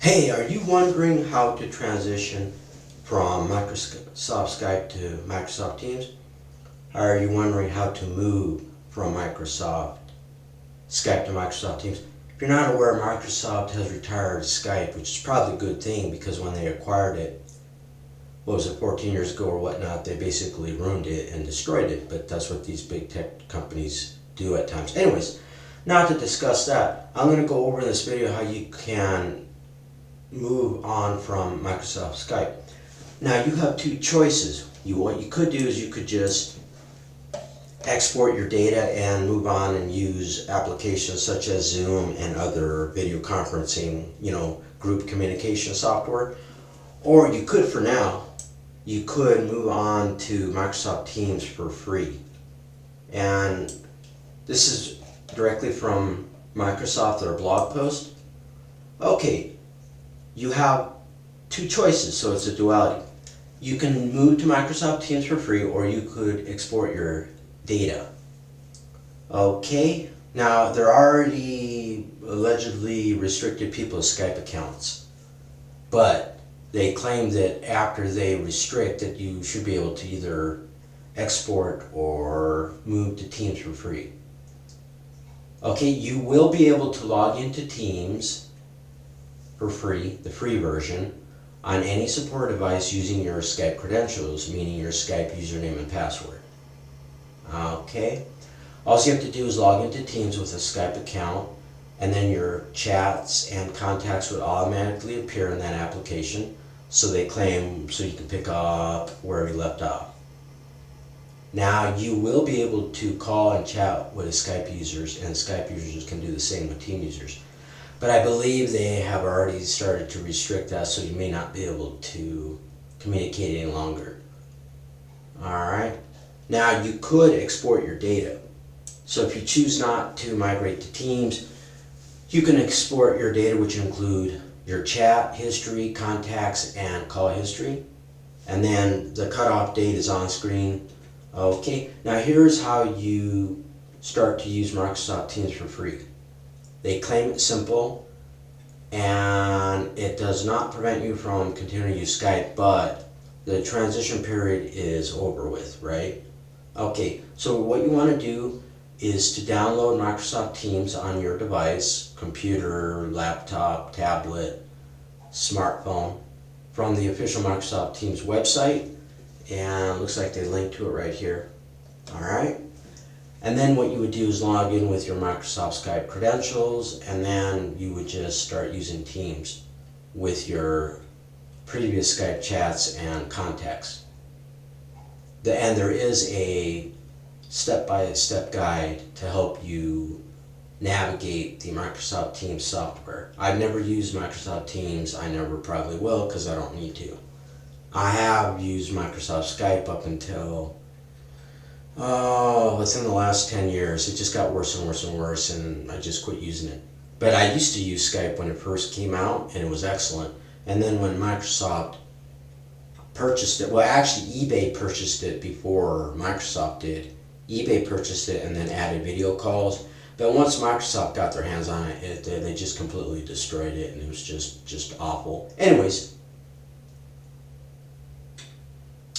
Hey, are you wondering how to transition from Microsoft Skype to Microsoft Teams? Or are you wondering how to move from Microsoft Skype to Microsoft Teams? If you're not aware, Microsoft has retired Skype, which is probably a good thing because when they acquired it, what was it, 14 years ago or whatnot, they basically ruined it and destroyed it. But that's what these big tech companies do at times. Anyways, now to discuss that, I'm going to go over in this video how you can move on from Microsoft Skype. Now you have two choices. What you could do is you could just export your data and move on and use applications such as Zoom and other video conferencing, group communication software. Or you could, for now, you could move on to Microsoft Teams for free. And this is directly from Microsoft, their blog post. Okay, you have two choices, so it's a duality. You can move to Microsoft Teams for free, or you could export your data. Okay, now there are already allegedly restricted people's Skype accounts, but they claim that after they restrict it, you should be able to either export or move to Teams for free. Okay, you will be able to log into Teams for free, the free version, on any support device using your Skype credentials, meaning your Skype username and password. Okay, all you have to do is log into Teams with a Skype account, and then your chats and contacts would automatically appear in that application, so they claim, so you can pick up where we left off. Now you will be able to call and chat with Skype users, and Skype users can do the same with Team users. But I believe they have already started to restrict that, so you may not be able to communicate any longer. Alright, now you could export your data. So if you choose not to migrate to Teams, you can export your data, which include your chat history, contacts, and call history. And then the cutoff date is on screen. Okay, now here's how you start to use Microsoft Teams for free. They claim it's simple, and it does not prevent you from continuing to use Skype, but the transition period is over with, right? Okay, so what you want to do is to download Microsoft Teams on your device, computer, laptop, tablet, smartphone, from the official Microsoft Teams website, and it looks like they link to it right here. Alright? And then what you would do is log in with your Microsoft Skype credentials, and then you would just start using Teams with your previous Skype chats and contacts. And there is a step-by-step guide to help you navigate the Microsoft Teams software. I've never used Microsoft Teams. I never probably will because I don't need to. I have used Microsoft Skype up until within the last 10 years. It just got worse and worse and worse, and I just quit using it. But I used to use Skype when it first came out, and it was excellent. And then when Microsoft purchased it, well, actually eBay purchased it before Microsoft did. eBay purchased it and then added video calls. But once Microsoft got their hands on it, they just completely destroyed it, and it was just awful. Anyways,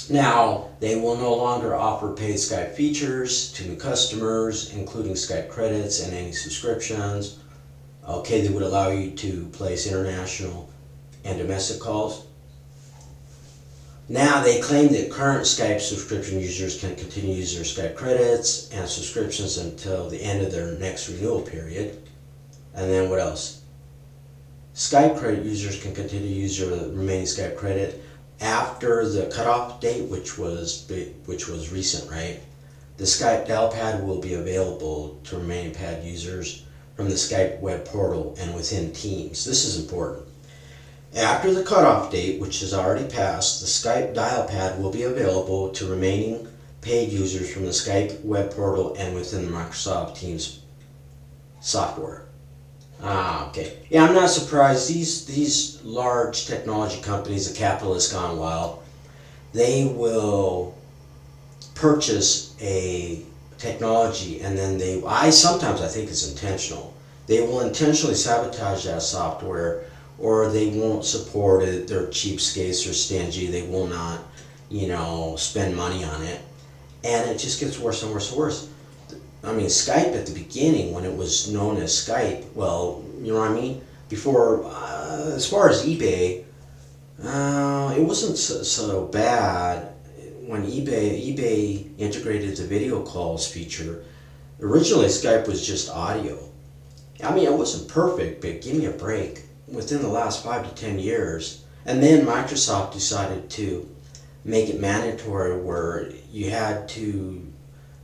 now, they will no longer offer paid Skype features to new customers, including Skype credits and any subscriptions. Okay, they would allow you to place international and domestic calls. Now, they claim that current Skype subscription users can continue to use their Skype credits and subscriptions until the end of their next renewal period. And then what else? Skype credit users can continue to use their remaining Skype credit after the cutoff date, which was recent, right? The Skype dial pad will be available to remaining pad users from the Skype web portal and within Teams. This is important. After the cutoff date, which has already passed, the Skype dial pad will be available to remaining paid users from the Skype web portal and within the Microsoft Teams software. Okay. Yeah, I'm not surprised. These large technology companies, the capitalists gone wild, they will purchase a technology and then sometimes I think it's intentional. They will intentionally sabotage that software or they won't support it. They're cheapskates or stingy. They will not, spend money on it. And it just gets worse and worse and worse. I mean, Skype at the beginning, when it was known as Skype, well, you know what I mean? Before, as far as eBay, it wasn't so bad. When eBay integrated the video calls feature, originally Skype was just audio. I mean, it wasn't perfect, but give me a break. Within the last 5 to 10 years, and then Microsoft decided to make it mandatory where you had to,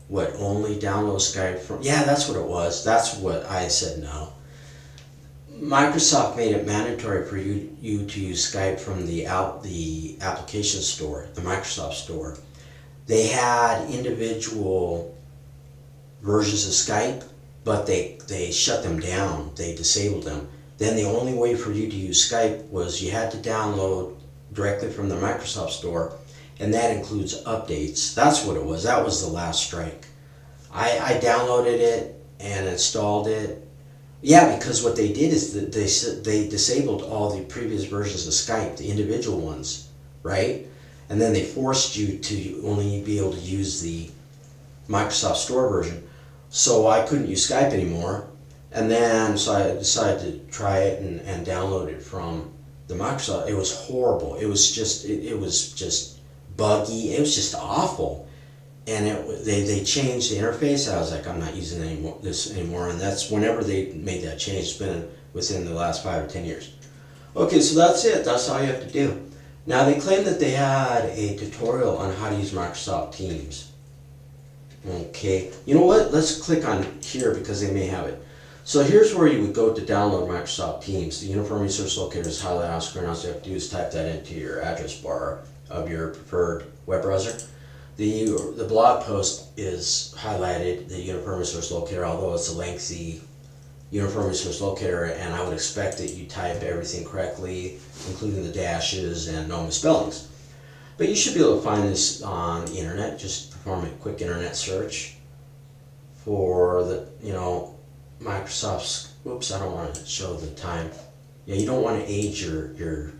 only download Skype from, yeah, that's what it was. That's what I said no. Microsoft made it mandatory for you to use Skype from the application store, the Microsoft store. They had individual versions of Skype, but they shut them down. They disabled them. Then the only way for you to use Skype was you had to download directly from the Microsoft store, and that includes updates. That's what it was. That was the last strike. I downloaded it and installed it. Yeah, because what they did is that they disabled all the previous versions of Skype, the individual ones, right? And then they forced you to only be able to use the Microsoft Store version. So I couldn't use Skype anymore. And then, so I decided to try it and download it from the Microsoft. It was horrible. It was just buggy. It was just awful. And they changed the interface. I was like, I'm not using this anymore. And that's whenever they made that change. It's been within the last 5 or 10 years. Okay, so that's it. That's all you have to do. Now, they claim that they had a tutorial on how to use Microsoft Teams. Okay, you know what? Let's click on here because they may have it. So here's where you would go to download Microsoft Teams. The Uniform Resource Locator is highlighted on screen. All you have to do is type that into your address bar of your preferred web browser. The blog post is highlighted, the Uniform Resource Locator, although it's a lengthy Uniform Resource Locator, and I would expect that you type everything correctly, including the dashes and no misspellings. But you should be able to find this on the internet. Just perform a quick internet search for the, Microsoft's, oops, I don't want to show the time. Yeah, you don't want to age your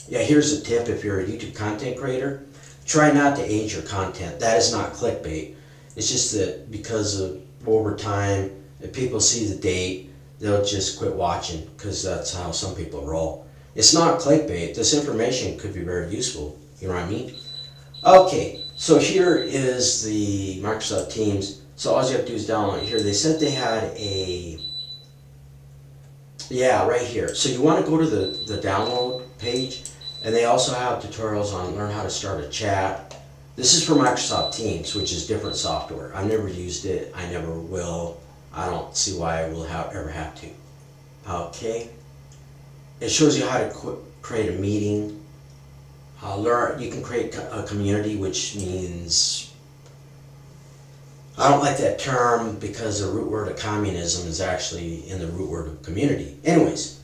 yeah, here's a tip if you're a YouTube content creator. Try not to age your content. That is not clickbait. It's just that because of over time, if people see the date, they'll just quit watching because that's how some people roll. It's not clickbait. This information could be very useful. You know what I mean? Okay, so here is the Microsoft Teams. So all you have to do is download it here. They said they had yeah, right here. So you want to go to the download page, and they also have tutorials on learn how to start a chat. This is for Microsoft Teams, which is different software. I've never used it. I never will. I don't see why I will ever have to. Okay. It shows you how to create a meeting. You can create a community, which means, I don't like that term because the root word of communism is actually in the root word of community. Anyways,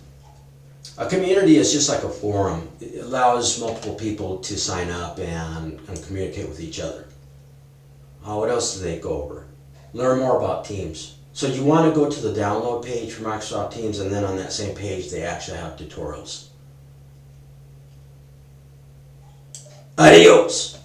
a community is just like a forum. It allows multiple people to sign up and communicate with each other. What else do they go over? Learn more about Teams. So you want to go to the download page for Microsoft Teams, and then on that same page they actually have tutorials. Adios!